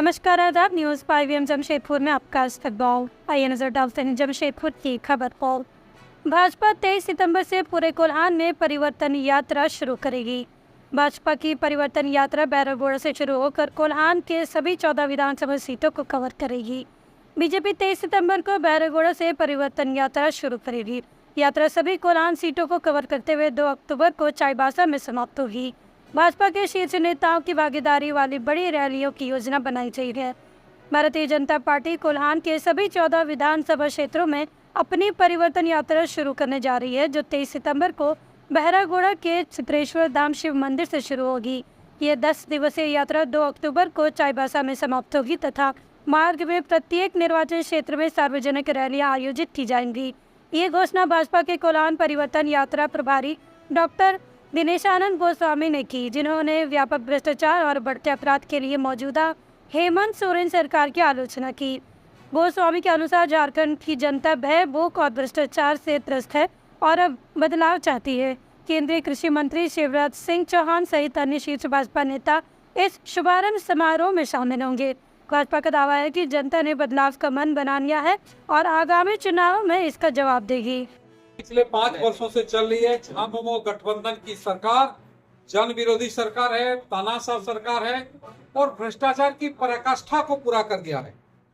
नमस्कार, आदाब। न्यूज़ 5 जमशेदपुर में आपका इस्तकबाल। आइए नजर डालते हैं जमशेदपुर की खबर पर। भाजपा 23 सितंबर से पूरे कोल्हान में परिवर्तन यात्रा शुरू करेगी। भाजपा की परिवर्तन यात्रा बैरगोड़ा से शुरू होकर कोल्हान के सभी 14 विधानसभा सीटों को कवर करेगी। बीजेपी 23 सितंबर को बैरगोड़ा से परिवर्तन यात्रा शुरू करेगी। यात्रा सभी कोल्हान सीटों को कवर करते हुए 2 अक्टूबर को चाईबासा में समाप्त होगी। भाजपा के शीर्ष नेताओं की भागीदारी वाली बड़ी रैलियों की योजना बनाई गई है। भारतीय जनता पार्टी कोल्हान के सभी 14 विधानसभा क्षेत्रों में अपनी परिवर्तन यात्रा शुरू करने जा रही है, जो 23 सितंबर को बहरागोड़ा के चित्रेश्वर धाम शिव मंदिर से शुरू होगी। ये 10 दिवसीय यात्रा 2 अक्टूबर को चाईबासा में समाप्त होगी तथा मार्ग में प्रत्येक निर्वाचन क्षेत्र में सार्वजनिक रैलियां आयोजित की जाएंगी। ये घोषणा भाजपा के कोल्हान परिवर्तन यात्रा प्रभारी डॉक्टर दिनेशानंद गोस्वामी ने की, जिन्होंने व्यापक भ्रष्टाचार और बढ़ते अपराध के लिए मौजूदा हेमंत सोरेन सरकार की आलोचना की। गोस्वामी के अनुसार झारखंड की जनता भय, भूख और भ्रष्टाचार से त्रस्त है और अब बदलाव चाहती है। केंद्रीय कृषि मंत्री शिवराज सिंह चौहान सहित अन्य शीर्ष भाजपा नेता इस शुभारंभ समारोह में शामिल होंगे। भाजपा का दावा है कि जनता ने बदलाव का मन बना लिया है और आगामी चुनाव में इसका जवाब देगी। पिछले 5 वर्षों से चल रही है झामुमो गठबंधन की सरकार जन विरोधी सरकार है, तानाशाह सरकार है और भ्रष्टाचार की पराकाष्ठा को पूरा कर दिया है।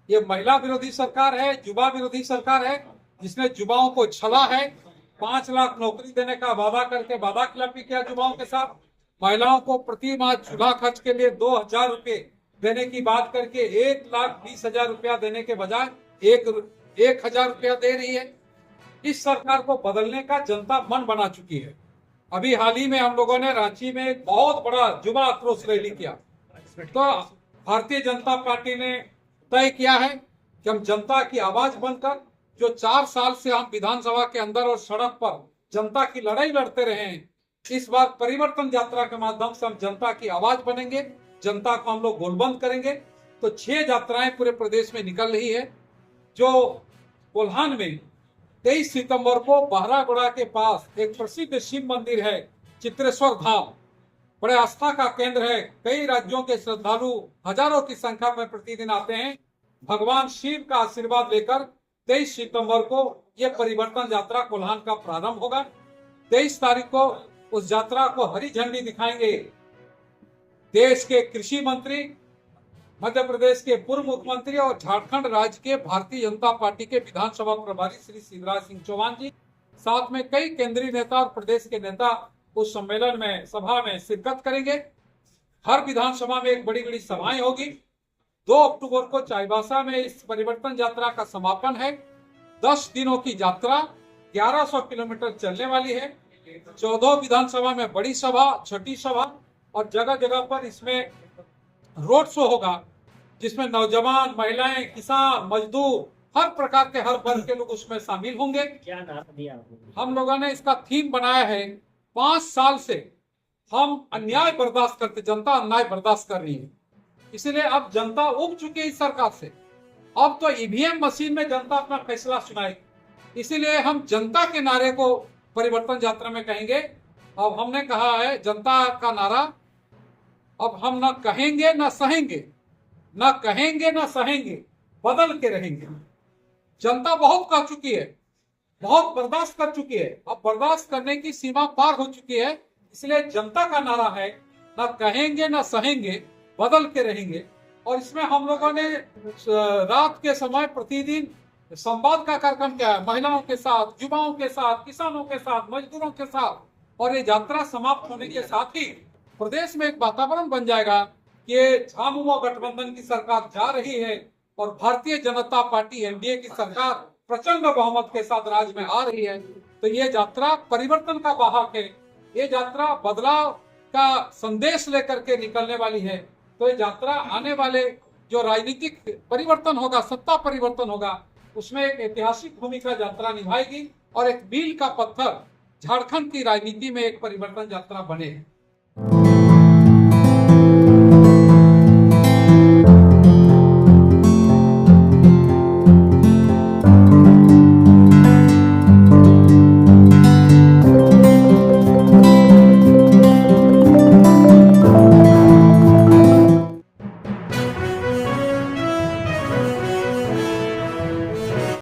ये महिला विरोधी सरकार है, युवा विरोधी सरकार है, जिसने युवाओं को छला है। 5 लाख नौकरी देने का वादा करके वादा खिलाफी किया युवाओं के साथ। महिलाओं को प्रति माह चूल्हा खर्च के लिए 2000 रुपए देने की बात करके 1,20,000 रुपया देने के बजाय 1,000 रुपया दे रही है। इस सरकार को बदलने का जनता मन बना चुकी है। अभी हाल ही में हम लोगों ने रांची में एक बहुत बड़ा युवा आक्रोश रैली किया। तो भारतीय जनता पार्टी ने तय किया है कि हम जनता की आवाज बनकर, जो 4 साल से हम विधानसभा के अंदर और सड़क पर जनता की लड़ाई लड़ते रहे हैं, इस बार परिवर्तन यात्रा के माध्यम से हम जनता की आवाज बनेंगे, जनता को हम लोग गोलबंद करेंगे। तो 6 यात्राएं पूरे प्रदेश में निकल रही है। जो कोल्हान में 23 सितंबर को बहरागोड़ा के पास एक प्रसिद्ध शिव मंदिर है, चित्रेश्वर धाम, बड़े आस्था का केंद्र है। कई राज्यों के श्रद्धालु हजारों की संख्या में प्रतिदिन आते हैं। भगवान शिव का आशीर्वाद लेकर 23 सितंबर को यह परिवर्तन यात्रा कोल्हान का प्रारंभ होगा। 23 तारीख को उस यात्रा को हरी झंडी दिखाएंगे देश के कृषि मंत्री, मध्य प्रदेश के पूर्व मुख्यमंत्री और झारखंड राज्य के भारतीय जनता पार्टी के विधानसभा प्रभारी श्री शिवराज सिंह चौहान जी, साथ में कई केंद्रीय नेता और प्रदेश के नेता उस सम्मेलन में, सभा में शिरकत करेंगे। हर विधानसभा में एक बड़ी बड़ी सभाएं होगी। 2 अक्टूबर को चाईबासा में इस परिवर्तन यात्रा का समापन है। 10 दिनों की यात्रा 1100 किलोमीटर चलने वाली है। 14 विधानसभा में बड़ी सभा, छोटी सभा और जगह जगह पर इसमें रोड शो होगा, जिसमें नौजवान, महिलाएं, किसान, मजदूर, हर प्रकार के हर वर्ग के लोग उसमें शामिल होंगे। क्या नाम दिया हम लोगों ने इसका थीम बनाया है, 5 साल से हम अन्याय बर्दाश्त करते, जनता अन्याय बर्दाश्त कर रही है, इसलिए अब जनता उब चुकी है इस सरकार से। अब तो ईवीएम मशीन में जनता अपना फैसला सुनाएगी। इसीलिए हम जनता के नारे को परिवर्तन यात्रा में कहेंगे। अब हमने कहा है जनता का नारा, अब हम न कहेंगे न सहेंगे, न कहेंगे न सहेंगे, बदल के रहेंगे। जनता बहुत कह चुकी है, बहुत बर्दाश्त कर चुकी है, अब बर्दाश्त करने की सीमा पार हो चुकी है। इसलिए जनता का नारा है, न कहेंगे न सहेंगे, बदल के रहेंगे। और इसमें हम लोगों ने रात के समय प्रतिदिन संवाद का कार्यक्रम किया है, महिलाओं के साथ, युवाओं के साथ, किसानों के साथ, मजदूरों के साथ। और ये यात्रा समाप्त होने के साथ ही प्रदेश में एक वातावरण बन जाएगा कि झामुमो गठबंधन की सरकार जा रही है और भारतीय जनता पार्टी एनडीए की सरकार प्रचंड बहुमत के साथ राज्य में आ रही है। तो ये यात्रा परिवर्तन का वाहक है, ये यात्रा बदलाव का संदेश लेकर के निकलने वाली है। तो ये यात्रा आने वाले जो राजनीतिक परिवर्तन होगा, सत्ता परिवर्तन होगा, उसमें एक ऐतिहासिक भूमिका यात्रा निभाएगी और एक मील का पत्थर झारखंड की राजनीति में एक परिवर्तन यात्रा बने।